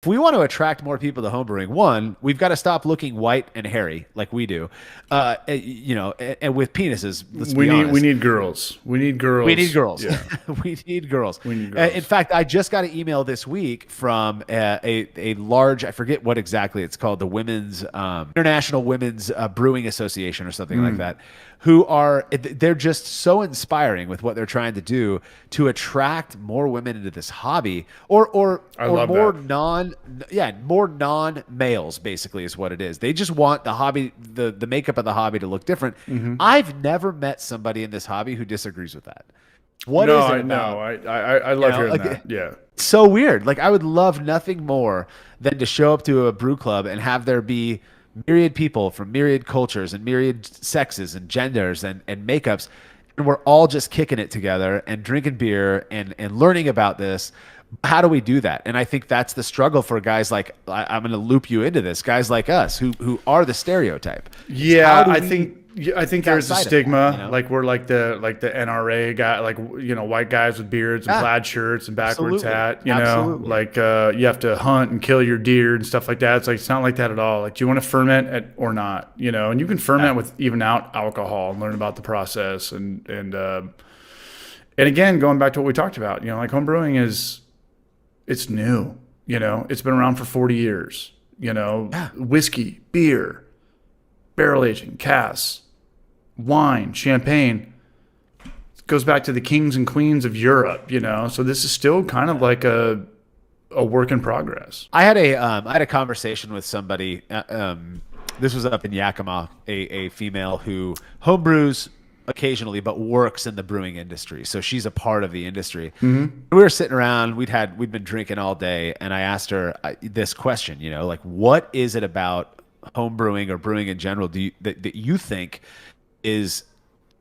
if we want to attract more people to homebrewing, one, we've got to stop looking white and hairy like we do, and with penises. Let's be We honest. need girls. We need We need girls. girls. Yeah. We need girls. We need In girls. fact, I just got an email this week from a large, I forget what exactly it's called, the Women's International Women's Brewing Association or something like that, they're just so inspiring with what they're trying to do to attract more women into this hobby, I or love more that. more non males basically is what it is. They just want the hobby, the makeup of the hobby to look different. I've never met somebody in this hobby who disagrees with that. What No, is it I about? know. I love hearing Like that. Yeah. it's so weird. Like I would love nothing more than to show up to a brew club and have there be myriad people from myriad cultures and myriad sexes and genders and makeups, and we're all just kicking it together and drinking beer and learning about this. How do we do that? And I think that's the struggle for guys like I'm going to loop you into this. Guys like us who are the stereotype. It's how Yeah, do I we think I think get there's a outside of that, stigma. Like we're like the NRA guy, like white guys with beards and Yeah, plaid shirts and backwards absolutely, hat. absolutely. Like you have to hunt and kill your deer and stuff like that. It's not like that at all. Like, do you want to ferment or not? And you can Yeah. ferment with even out alcohol and learn about the process and again, going back to what we talked about, like home brewing it's new. It's been around for 40 years. Yeah. Whiskey, beer, barrel aging, casks, wine, champagne. It goes back to the kings and queens of Europe. So this is still kind of like a work in progress. I had a conversation with somebody. This was up in Yakima, a female who homebrews occasionally, but works in the brewing industry. So she's a part of the industry. We were sitting around. We'd been drinking all day, and I asked her this question. Like what is it about home brewing or brewing in general that you think is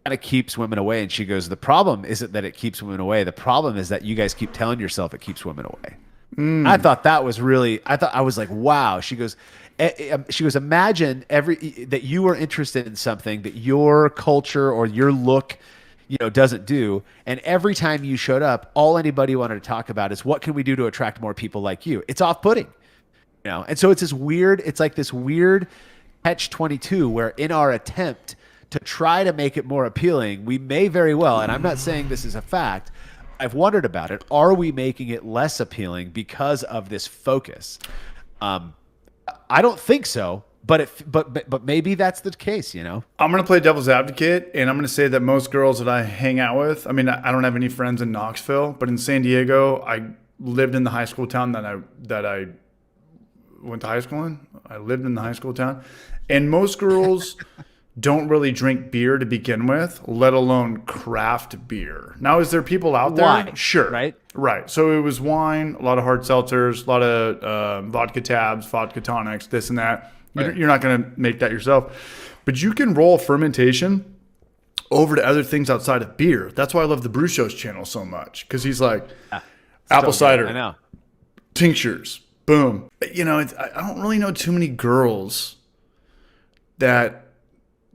kind of keeps women away? And she goes, the problem isn't that it keeps women away. The problem is that you guys keep telling yourself it keeps women away. I thought that was really, I was like, wow. She goes, imagine that you were interested in something that your culture or your look, doesn't do. And every time you showed up, all anybody wanted to talk about is what can we do to attract more people like you? It's off-putting, And so it's like this weird catch 22 where in our attempt to try to make it more appealing, we may very well, and I'm not saying this is a fact, I've wondered about it. Are we making it less appealing because of this focus? I don't think so, but maybe that's the case. I'm going to play devil's advocate, and I'm going to say that most girls that I hang out with, I mean, I don't have any friends in Knoxville, but in San Diego, I lived in the high school town that I went to high school in. I lived in the high school town, and most girls don't really drink beer to begin with, let alone craft beer. Now, is there people out there? Why? Sure. Right? Right. So it was wine, a lot of hard seltzers, a lot of vodka tabs, vodka tonics, this and that. Right. You're not going to make that yourself. But you can roll fermentation over to other things outside of beer. That's why I love the Brew Show's channel so much, because he's like, apple So good. cider, I know. tinctures, boom. I don't really know too many girls that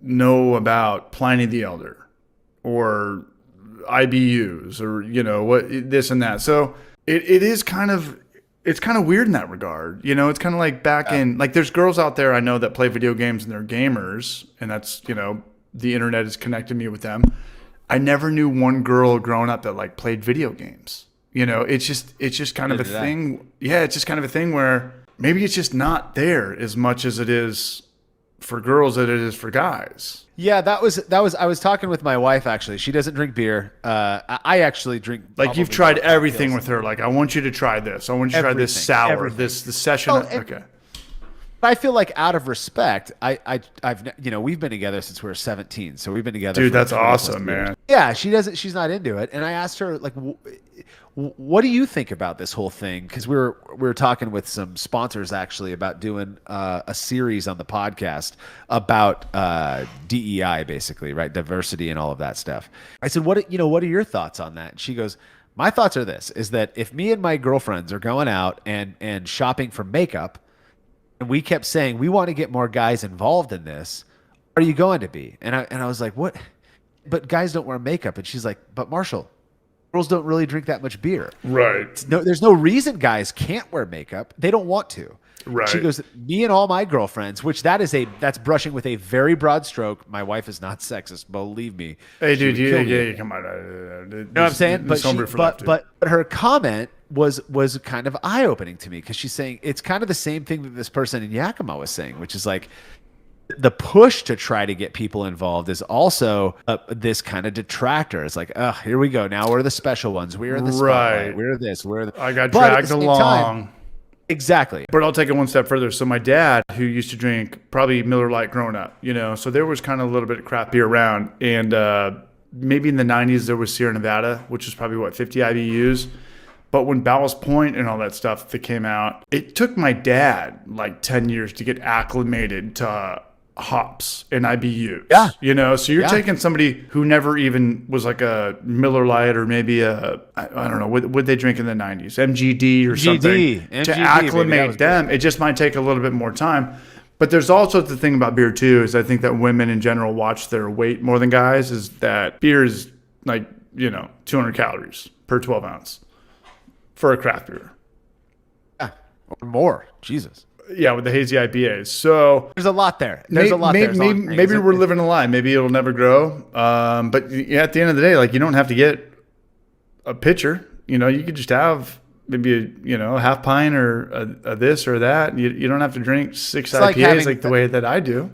know about Pliny the Elder or IBUs or what this and that. So it is kind of weird in that regard. It's kind of like back in like there's girls out there I know that play video games and they're gamers, and that's the internet has connected me with them. I never knew one girl growing up that like played video games. It's just kind of a thing. Yeah, it's just kind of a thing where maybe it's just not there as much as it is for girls that it is for guys. Yeah, that was. I was talking with my wife actually. She doesn't drink beer. I actually drink. Like you've tried everything with her. Like I want you to try this. I want you to try this sour. Everything. The session. Okay. I feel like out of respect, I've we've been together since we were 17, so we've been together. Dude, for that's 20 plus awesome, years. man. Yeah, she's not into it, and I asked her like, what do you think about this whole thing? Because we were talking with some sponsors actually about doing a series on the podcast about DEI, basically, right, diversity and all of that stuff. I said, what are your thoughts on that? And she goes, my thoughts are this: is that if me and my girlfriends are going out and shopping for makeup, and we kept saying we want to get more guys involved in this, are you going to be? And I was like, what? But guys don't wear makeup. And she's like, but Marshall, girls don't really drink that much beer. Right. No, there's no reason guys can't wear makeup. They don't want to. Right. She goes, me and all my girlfriends, which that's brushing with a very broad stroke. My wife is not sexist, believe me. Hey, dude, come on. You know what I'm saying? But her comment was kind of eye opening to me, because she's saying it's kind of the same thing that this person in Yakima was saying, which is like, the push to try to get people involved is also this kind of detractor. It's like, oh, here we go. Now we're the special ones. We're in the spotlight. Right. We're this. I got dragged along. Exactly. But I'll take it one step further. So my dad, who used to drink probably Miller Lite growing up, so there was kind of a little bit of crap beer around. And maybe in the 90s, there was Sierra Nevada, which was probably, 50 IBUs. But when Ballast Point and all that stuff that came out, it took my dad like 10 years to get acclimated to hops and IBUs. Yeah. So you're taking somebody who never even was like a Miller Lite, or maybe I don't know, what they drink in the 90s, MGD or something, to acclimate them. It just might take a little bit more time. But there's also the thing about beer too, is I think that women in general watch their weight more than guys, is that beer is like, 200 calories per 12 ounce for a craft beer. Yeah, or more. Jesus. Yeah, with the hazy IPAs. So there's a lot there. Maybe we're living a lie. Maybe it'll never grow. But at the end of the day, like, you don't have to get a pitcher. You could just have maybe a half pint or a this or that. You don't have to drink 6 IPAs like the way that I do.